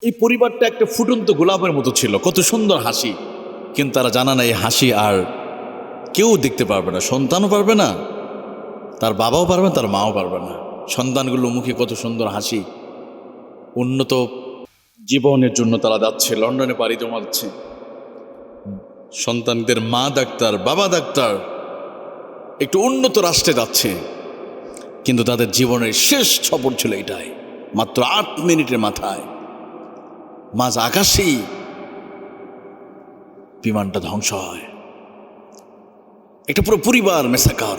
এই পরিবারটা একটা ফুটন্ত গোলাপের মতো ছিল, কত সুন্দর হাসি। কিন্তু তারা জানা না এই হাসি আর কেউ দেখতে পারবে না, সন্তানও পারবে না, তার বাবাও পারবে না, তার মাও পারবে না। সন্তানগুলোর মুখে কত সুন্দর হাসি। উন্নত জীবনের জন্য তারা যাচ্ছে, লন্ডনে পাড়ি জমাচ্ছে। সন্তানদের মা ডাক্তার, বাবা ডাক্তার, একটু উন্নত রাষ্ট্রে যাচ্ছে। কিন্তু তাদের জীবনের শেষ সফর ছিল এটাই, মাত্র 8 মিনিটের মাথায় মাঝ আকাশেই বিমানটা ধ্বংস হয়। একটা পুরো পরিবার মেসাকার,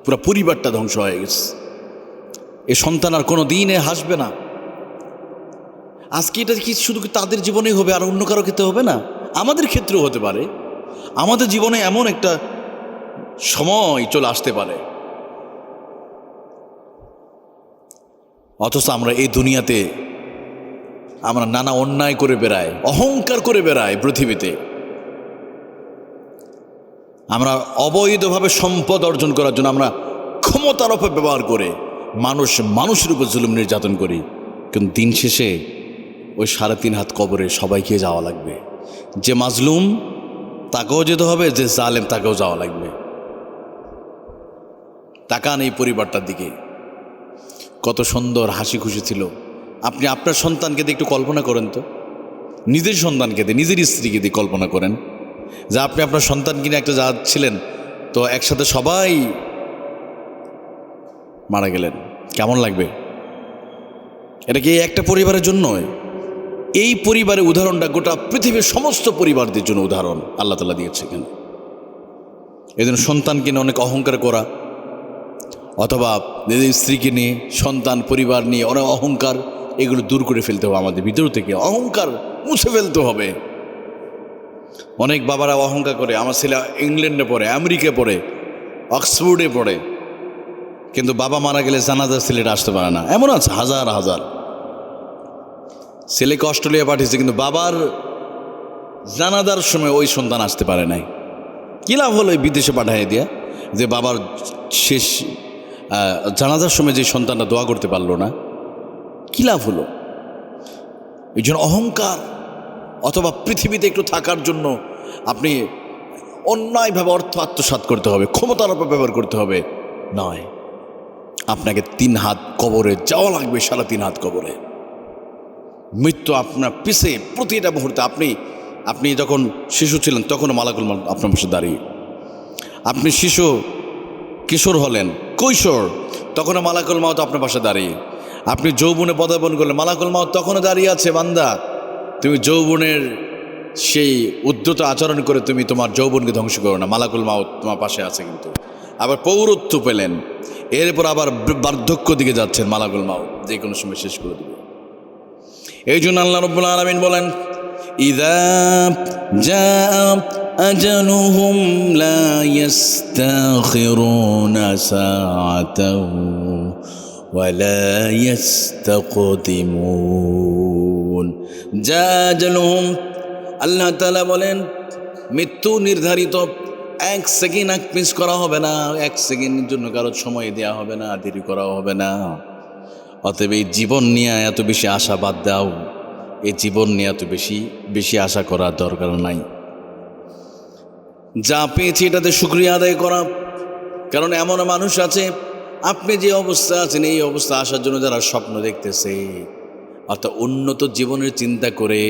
পুরো পরিবারটা ধ্বংস হয়ে গেছে। এ সন্তান আর কোনো দিনে হাসবে না। আজকে এটা কি শুধু তাদের জীবনেই হবে আর অন্য কারো ক্ষেত্রে হবে না? আমাদের ক্ষেত্রেও হতে পারে। আমাদের জীবনে এমন একটা সময় চলে আসতে পারে, অথচ আমরা এই দুনিয়াতে আমরা নানা অন্যায় করে বেড়াই, অহংকার করে বেড়াই পৃথিবীতে। আমরা অবৈধভাবে সম্পদ অর্জন করার জন্য আমরা ক্ষমতার অপব্যবহার করে মানুষের উপর জুলুম নির্যাতন করি। কিন্তু দিন শেষে ওই 3.5 হাত কবরে সবাইকে যাওয়া লাগবে। যে মাজলুম তাকেও যেতে হবে, যে জালেম তাকেও যাওয়া লাগবে। তাকান এই পরিবারটার দিকে, কত সুন্দর হাসি খুশি ছিল। আপনি আপনার সন্তানকে দিয়ে একটু কল্পনা করেন তো, নিজের সন্তানকে দিয়ে, নিজের স্ত্রীকে দিয়ে কল্পনা করেন যে আপনি আপনার সন্তান কিনে একটা যাচ্ছিলেন, তো একসাথে সবাই মারা গেলেন, কেমন লাগবে? এটা কি একটা পরিবারের জন্য? এই পরিবারের উদাহরণটা গোটা পৃথিবীর সমস্ত পরিবারদের জন্য উদাহরণ আল্লাহ তাআলা দিয়েছে। এখানে এই জন্য সন্তান কিনে অনেক অহংকার করা, অথবা নিজের স্ত্রীকে নিয়ে, সন্তান পরিবার নিয়ে অনেক অহংকার, এগুলো দূর করে ফেলতে হবে। আমাদের ভিতর থেকে অহংকার মুছে ফেলতে হবে। অনেক বাবারা অহংকার করে, আমার ছেলে ইংল্যান্ডে পড়ে, আমেরিকায় পড়ে, অক্সফোর্ডে পড়ে, কিন্তু বাবা মারা গেলে জানাজার ছেলেটা আসতে পারে না। এমন আছে হাজার হাজার। ছেলেকে অস্ট্রেলিয়া পাঠিয়েছে, কিন্তু বাবার জানাজার সময় ওই সন্তান আসতে পারে নাই। কী লাভ হলো এই বিদেশে পাঠিয়ে দিয়া, যে বাবার শেষ জানাজার সময় যে সন্তানটা দোয়া করতে পারলো না? কী লাভ হলো? এই জন্য অহংকার, অথবা পৃথিবীতে একটু থাকার জন্য আপনি অন্যায়ভাবে অর্থ আত্মসাৎ করতে হবে, ক্ষমতার অপব্যবহার করতে হবে নয়। আপনাকে 3 হাত কবরে যাওয়া লাগবে, 3.5 হাত কবরে। মৃত্যু আপনার পিছে প্রতিটা মুহূর্তে। আপনি যখন শিশু ছিলেন তখনও মালাকুল মউত আপনার পাশে দাঁড়িয়ে। আপনি কিশোর হলেন, কৈশোর, তখনও মালাকুল মউত আপনার পাশে দাঁড়িয়ে। আপনি যৌবনে পদার্পণ করলেন, মালাকুল মউত তখনও দাঁড়িয়ে আছে, বান্দা তুমি যৌবনের সেই উদ্ধত আচরণ করে তুমি তোমার যৌবনকে ধ্বংস করো না, মালাকুল মউত তোমার পাশে আছে। কিন্তু আবার পৌরত্ব পেলেন, এরপর আবার বার্ধক্য দিকে যাচ্ছেন, মালাকুল মউত যে কোনো সময় শেষ করে দেবে। এই জন্য আল্লাহ রাব্বুল আলামিন বলেন, ইযা জাআ আজালুহুম লা ইস্তাখিরুনা সাআতাও ওয়া লা ইস্তাকদিমুন। জাআ আজালুহুম, আল্লাহ তাআলা বলেন মৃত্যু নির্ধারিত, 1 সেকেন্ড আগ মিস করা হবে না, 1 সেকেন্ডের জন্য কারো সময় দেওয়া হবে না, দেরি করা হবে না। অতএব এই জীবন নিয়ে এত বেশি আশা বাদ দাও। এই জীবন নিয়ে এত বেশি আশা করার দরকার নাই। যা পেয়েছি এটাতে শুকরিয়া আদায় করা। কারণ এমন মানুষ আছে, আপনি যে অবস্থা আছেন এই অবস্থা আসার জন্য যারা স্বপ্ন দেখতেছে, অর্থাৎ উন্নত জীবনের চিন্তা করে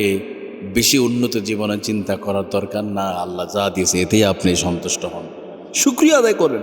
বেশি উন্নত জীবনের চিন্তা করার দরকার না। আল্লাহ যা দিয়েছে এতেই আপনি সন্তুষ্ট হন, শুকরিয়া আদায় করেন।